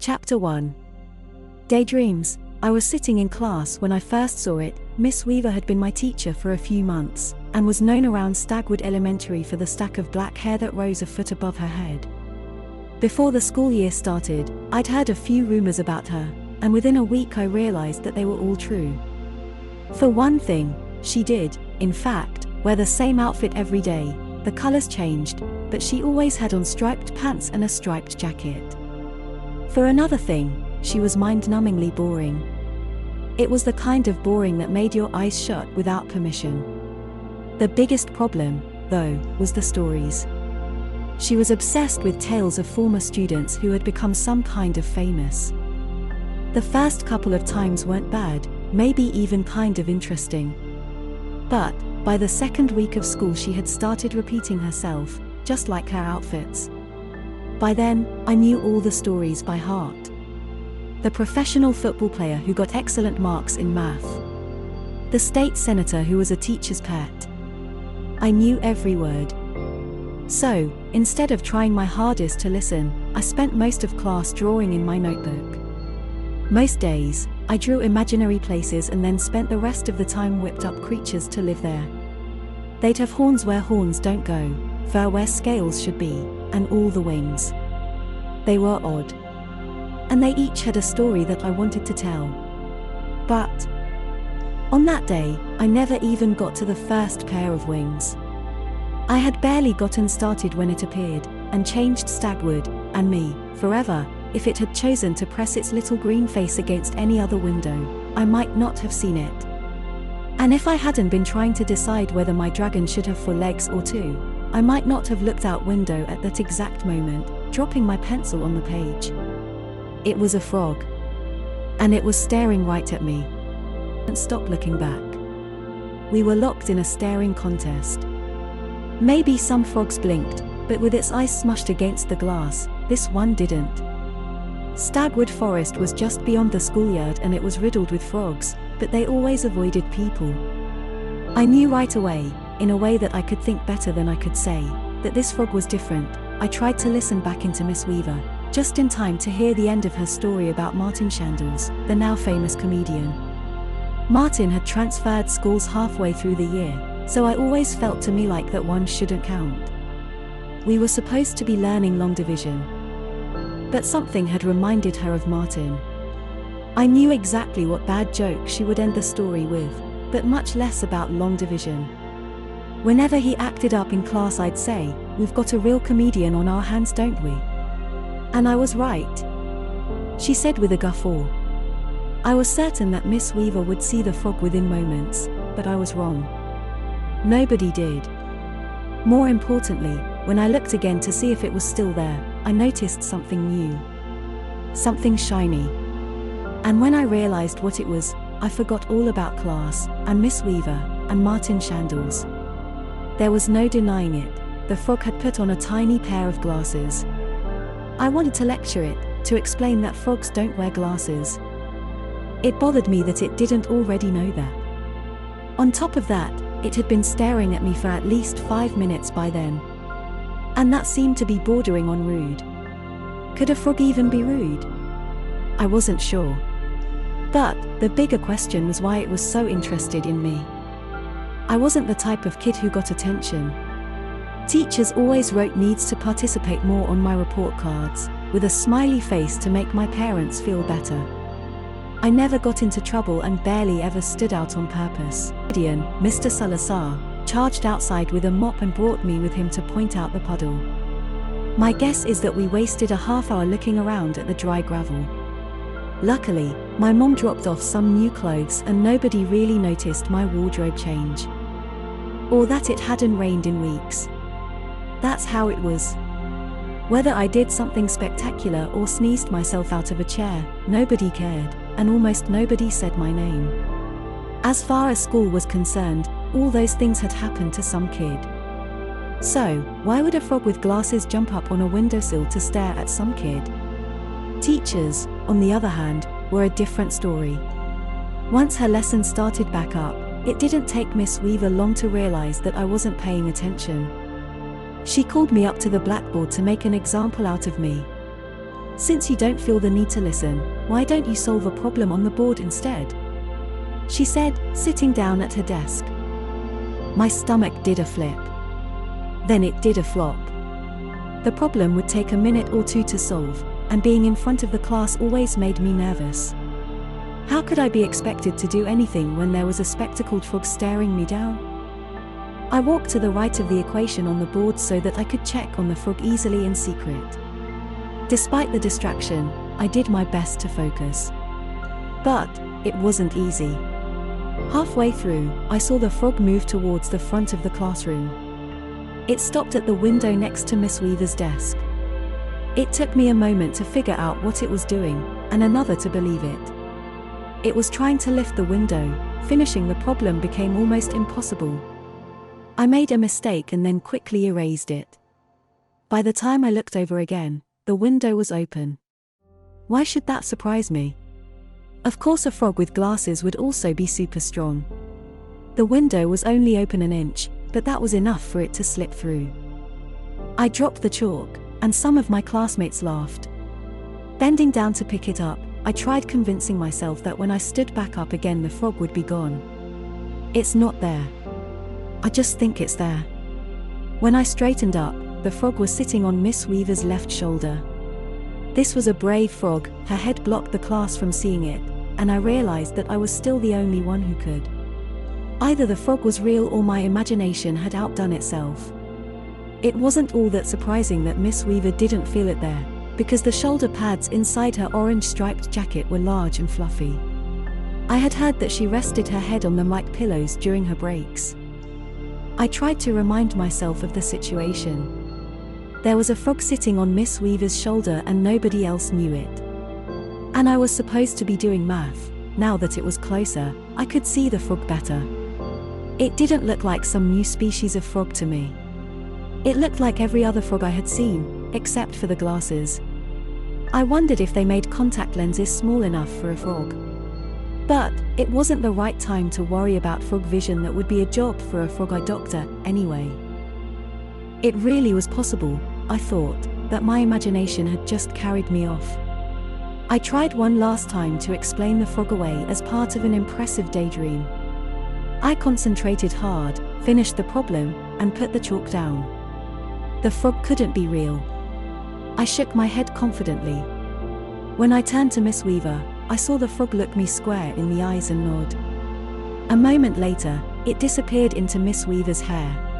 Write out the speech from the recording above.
Chapter 1. Daydreams. I was sitting in class when I first saw it. Miss Weaver had been my teacher for a few months, and was known around Stagwood Elementary for the stack of black hair that rose a foot above her head. Before the school year started, I'd heard a few rumors about her, and within a week I realized that they were all true. For one thing, she did, in fact, wear the same outfit every day. The colors changed, but she always had on striped pants and a striped jacket. For another thing, she was mind-numbingly boring. It was the kind of boring that made your eyes shut without permission. The biggest problem, though, was the stories. She was obsessed with tales of former students who had become some kind of famous. The first couple of times weren't bad, maybe even kind of interesting. But, by the second week of school she had started repeating herself, just like her outfits. By then, I knew all the stories by heart. The professional football player who got excellent marks in math. The state senator who was a teacher's pet. I knew every word. So, instead of trying my hardest to listen, I spent most of class drawing in my notebook. Most days, I drew imaginary places and then spent the rest of the time whipped up creatures to live there. They'd have horns where horns don't go, fur where scales should be, and all the wings. They were odd. And they each had a story that I wanted to tell. But on that day, I never even got to the first pair of wings. I had barely gotten started when it appeared, and changed Stagwood, and me, forever. If it had chosen to press its little green face against any other window, I might not have seen it. And if I hadn't been trying to decide whether my dragon should have 4 legs or 2, I might not have looked out window at that exact moment, dropping my pencil on the page. It was a frog. And it was staring right at me. And stopped looking back. We were locked in a staring contest. Maybe some frogs blinked, but with its eyes smushed against the glass, this one didn't. Stagwood Forest was just beyond the schoolyard and it was riddled with frogs, but they always avoided people. I knew right away, in a way that I could think better than I could say, that this frog was different. I tried to listen back into Miss Weaver, just in time to hear the end of her story about Martin Shandles, the now famous comedian. Martin had transferred schools halfway through the year, so I always felt to me like that one shouldn't count. We were supposed to be learning long division. But something had reminded her of Martin. I knew exactly what bad joke she would end the story with, but much less about long division. Whenever he acted up in class I'd say, "We've got a real comedian on our hands, don't we?" And I was right. She said with a guffaw. I was certain that Miss Weaver would see the frog within moments, but I was wrong. Nobody did. More importantly, when I looked again to see if it was still there, I noticed something new. Something shiny. And when I realized what it was, I forgot all about class, and Miss Weaver, and Martin Shandles. There was no denying it, the frog had put on a tiny pair of glasses. I wanted to lecture it, to explain that frogs don't wear glasses. It bothered me that it didn't already know that. On top of that, it had been staring at me for at least 5 minutes by then. And that seemed to be bordering on rude. Could a frog even be rude? I wasn't sure. But the bigger question was why it was so interested in me. I wasn't the type of kid who got attention. Teachers always wrote needs to participate more on my report cards, with a smiley face to make my parents feel better. I never got into trouble and barely ever stood out on purpose. Mr. Salazar charged outside with a mop and brought me with him to point out the puddle. My guess is that we wasted a half hour looking around at the dry gravel. Luckily, my mom dropped off some new clothes and nobody really noticed my wardrobe change. Or that it hadn't rained in weeks. That's how it was. Whether I did something spectacular or sneezed myself out of a chair, nobody cared, and almost nobody said my name. As far as school was concerned, all those things had happened to some kid. So, why would a frog with glasses jump up on a windowsill to stare at some kid? Teachers, on the other hand, were a different story. Once her lesson started back up, it didn't take Miss Weaver long to realize that I wasn't paying attention. She called me up to the blackboard to make an example out of me. Since you don't feel the need to listen, why don't you solve a problem on the board instead? She said, sitting down at her desk. My stomach did a flip. Then it did a flop. The problem would take a minute or two to solve, and being in front of the class always made me nervous. How could I be expected to do anything when there was a spectacled frog staring me down? I walked to the right of the equation on the board so that I could check on the frog easily in secret. Despite the distraction, I did my best to focus. But it wasn't easy. Halfway through, I saw the frog move towards the front of the classroom. It stopped at the window next to Miss Weaver's desk. It took me a moment to figure out what it was doing, and another to believe it. It was trying to lift the window. Finishing the problem became almost impossible. I made a mistake and then quickly erased it. By the time I looked over again, the window was open. Why should that surprise me? Of course a frog with glasses would also be super strong. The window was only open an inch, but that was enough for it to slip through. I dropped the chalk, and some of my classmates laughed. Bending down to pick it up, I tried convincing myself that when I stood back up again the frog would be gone. It's not there. I just think it's there. When I straightened up, the frog was sitting on Miss Weaver's left shoulder. This was a brave frog. Her head blocked the class from seeing it, and I realized that I was still the only one who could. Either the frog was real or my imagination had outdone itself. It wasn't all that surprising that Miss Weaver didn't feel it there, because the shoulder pads inside her orange striped jacket were large and fluffy. I had heard that she rested her head on them like pillows during her breaks. I tried to remind myself of the situation. There was a frog sitting on Miss Weaver's shoulder and nobody else knew it. And I was supposed to be doing math. Now that it was closer, I could see the frog better. It didn't look like some new species of frog to me. It looked like every other frog I had seen, except for the glasses. I wondered if they made contact lenses small enough for a frog. But it wasn't the right time to worry about frog vision. That would be a job for a frog eye doctor, anyway. It really was possible, I thought, that my imagination had just carried me off. I tried one last time to explain the frog away as part of an impressive daydream. I concentrated hard, finished the problem, and put the chalk down. The frog couldn't be real. I shook my head confidently. When I turned to Miss Weaver, I saw the frog look me square in the eyes and nod. A moment later, it disappeared into Miss Weaver's hair.